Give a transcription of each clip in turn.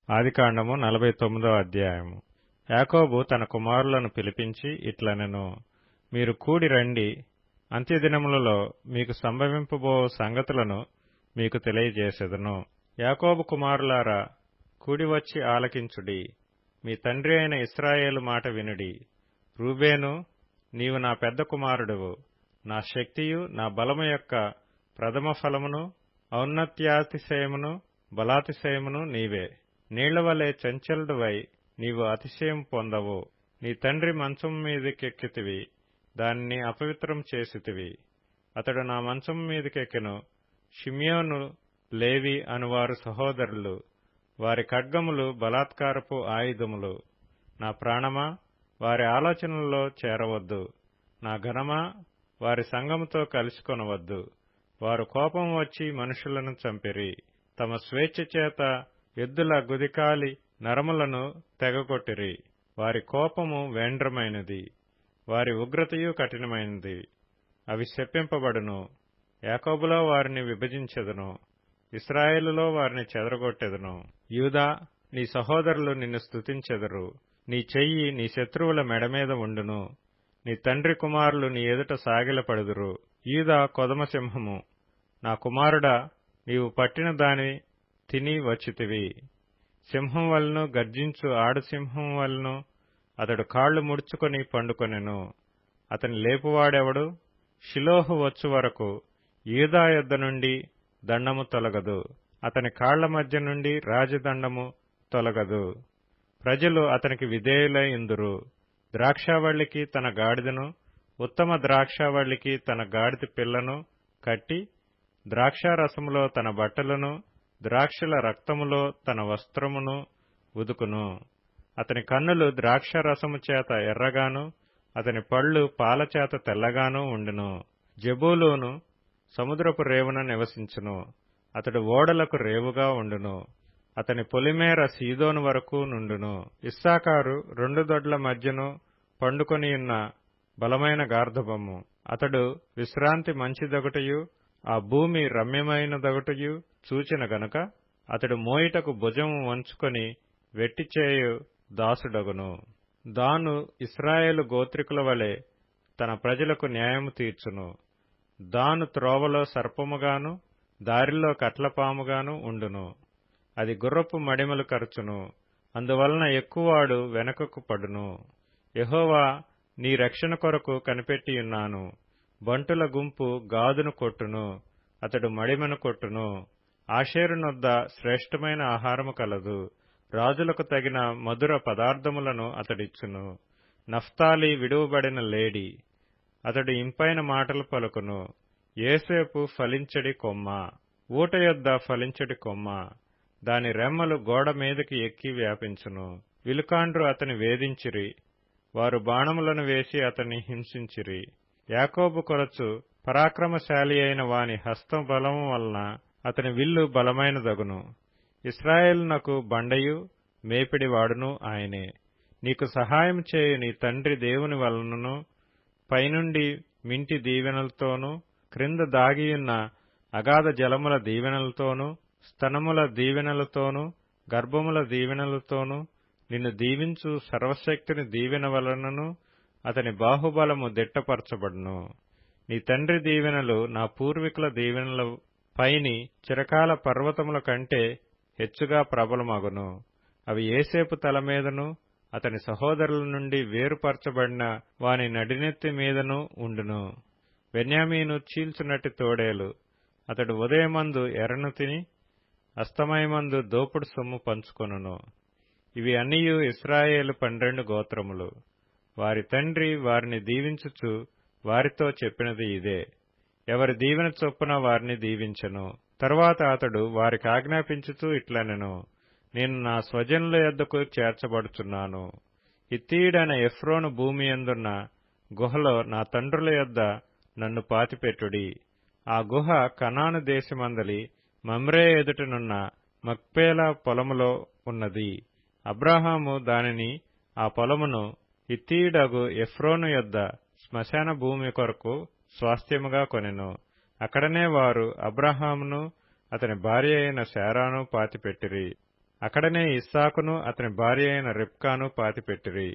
ఆదికాండము 49వ అధ్యాయము. యాకోబు తన కుమారులను పిలిపించి ఇట్లనెను, మీరు కూడి రండి, అంత్యదినములలో మీకు సంభవింపబో సంగతులను మీకు తెలియజేసెదను. యాకోబు కుమారులారా, కూడివచ్చి ఆలకించుడి, మీ తండ్రి అయిన ఇశ్రాయేలు మాట వినుడి. రూబేను, నీవు నా పెద్ద కుమారుడువు, నా శక్తియు నా బలము యొక్క ప్రథమ ఫలమును, ఔన్నత్యాతిశయమును బలాతిశయమును నీవే. నీళ్లవలె చంచలుడువై నీవు అతిశయం పొందవు. నీ తండ్రి మంచం మీదకెక్కితివి, దానిని అపవిత్రం చేసితివి. అతడు నా మంచం మీదకెక్కెను. షిమ్యోను, లేవి అనువారు సహోదరులు, వారి ఖడ్గములు బలాత్కారపు ఆయుధములు. నా ప్రాణమా, వారి ఆలోచనల్లో చేరవద్దు. నా ఘనమా, వారి సంగముతో కలుసుకొనవద్దు. వారు కోపం వచ్చి మనుషులను చంపిరి, తమ స్వేచ్ఛ చేత ఎద్దుల గుదికాలి నరములను తెగగొట్టిరి. వారి కోపము వేండ్రమైనది, వారి ఉగ్రతయు కఠినమైనది. అవి శపింపబడును. యాకోబులో వారిని విభజించెదను, ఇశ్రాయేలులో వారిని చెదరగొట్టెదను. యూదా, నీ సహోదరులు నిన్ను స్తుతించెదరు. నీ చెయ్యి నీ శత్రువుల మెడమీద ఉండును. నీ తండ్రి కుమారులు నీ ఎదుట సాగిలపడుదురు. యూదా కొదమసింహము, నా కుమారుడా, నీవు పట్టిన దాని తిని వచ్చితివి. సింహం వలన గర్జించు ఆడసింహం వలన అతడు కాళ్లు ముడుచుకొని పండుకొనెను. అతని లేపువాడెవడు? షిలోహు వచ్చు వరకు యూదా యొద్ద నుండి దండము తొలగదు, అతని కాళ్ల మధ్య నుండి రాజదండము తొలగదు. ప్రజలు అతనికి విధేయులై ఇందురు. ద్రాక్షావల్లికి తన గాడిదను, ఉత్తమ ద్రాక్షావల్లికి తన గాడిద పిల్లను కట్టి, ద్రాక్షారసములో తన బట్టలను, ద్రాక్షల రక్తములో తన వస్త్రమును ఉదుకును. అతని కన్నులు ద్రాక్షరసము చేత ఎర్రగాను, అతని పళ్ళు పాలచేత తెల్లగాను ఉండును. జెబూలూను సముద్రపు రేవున నివసించును, అతడు ఓడలకు రేవుగా ఉండును. అతని పొలిమేర సీదోను వరకు నుండును. ఇస్సాకారు రెండు దొడ్ల మధ్యను పండుకొనియున్న బలమైన గార్ధబము. అతడు విశ్రాంతి మంచిదొకటయు, ఆ భూమి రమ్యమైనదొకటయు చూచిన గనుక అతడు మోయిటకు భుజము వంచుకొని వెట్టిచేయు దాసుడగును. దాను ఇశ్రాయేలు గోత్రికుల వలె తన ప్రజలకు న్యాయము తీర్చును. దాను త్రోవలో సర్పముగాను, దారిలో కట్లపాముగాను ఉండును. అది గుర్రపు మడిమలు కరుచును, అందువలన ఎక్కువాడు వెనకకు పడును. యెహోవా, నీ రక్షణ కొరకు కనిపెట్టియున్నాను. బంటుల గుంపు గాదును కొట్టును, అతడు మడిమను కొట్టును. ఆషేరు నొద్ద శ్రేష్టమైన ఆహారము కలదు, రాజులకు తగిన మధుర పదార్థములను అతడిచ్చును. నఫ్తాలి విడువబడిన లేడి, అతడు ఇంపైన మాటలు పలుకును. యోసేపు ఫలించడి కొమ్మ, ఊట యొద్ద ఫలించడి కొమ్మ, దాని రెమ్మలు గోడ మీదకి ఎక్కి వ్యాపించును. విలుకాండ్రు అతని వేధించిరి, వారు బాణములను వేసి అతన్ని హింసించిరి. యాకోబు కొరచు పరాక్రమశాలి అయిన వాని హస్త బలము వలన అతని విల్లు బలమైనదగును. ఇశ్రాయేలునకు బండయు మేపిడివాడును ఆయనే. నీకు సహాయం చేయు నీ తండ్రి దేవుని వలనను, పైనుండి మింటి దీవెనలతోనూ, క్రింద దాగియున్న అగాధ జలముల దీవెనలతోనూ, స్తనముల దీవెనలతోనూ, గర్భముల దీవెనలతోనూ నిన్ను దీవించు సర్వశక్తిని దీవెన వలనను అతని బాహుబలము దిట్టపరచబడును. నీ తండ్రి దీవెనలు నా పూర్వీకుల దీవెనల పైని చిరకాల పర్వతముల కంటే హెచ్చుగా ప్రబలమగును. అవి యోసేపు తల మీదను, అతని సహోదరుల నుండి వేరుపరచబడిన వాని నడినెత్తి మీదను ఉండును. బెన్యామీను చీల్చునట్టి తోడేలు, అతడు ఉదయమందు ఎర్రను తిని అస్తమయమందు దోపుడు సొమ్ము పంచుకొనును. ఇవి అన్నియు ఇశ్రాయేలు 12 గోత్రములు. వారి తండ్రి వారిని దీవించుచు వారితో చెప్పినది ఇదే. ఎవరి దీవెన చొప్పున వారిని దీవించెను. తరువాత అతడు వారికి ఆజ్ఞాపించుతూ ఇట్లనెను, నేను నా స్వజనుల యొద్దకు చేర్చబడుచున్నాను. హిత్తీయుడైన ఎఫ్రోను భూమి యందున్న గుహలో నా తండ్రుల యొద్ద నన్ను పాతిపెట్టుడి. ఆ గుహ కనాను దేశమందలి మమ్రే ఎదుటనున్న మక్పేలా పొలములో ఉన్నది. అబ్రాహాము దానిని, ఆ పొలమును హిత్తీయుడగు ఎఫ్రోను యొద్ద శ్మశాన భూమి కొరకు స్వాస్థ్యముగా కొనెను. అక్కడనే వారు అబ్రాహామును అతని భార్య అయిన శారాను పాతిపెట్టిరి. అక్కడనే ఇస్సాకును అతని భార్య అయిన రిబ్కాను పాతిపెట్టిరి.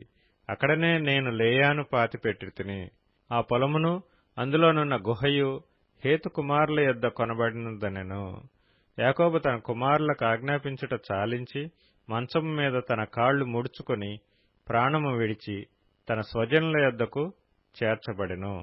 అక్కడనే నేను లేయాను పాతిపెట్టితిని. ఆ పొలమును అందులోనున్న గుహయు హేతు కుమారుల యొద్ద కొనబడినదనెను. యాకోబు తన కుమారులకు ఆజ్ఞాపించుట చాలించి మంచము మీద తన కాళ్లు ముడుచుకొని ప్రాణము విడిచి తన స్వజనుల యొద్దకు చేర్చబడెను.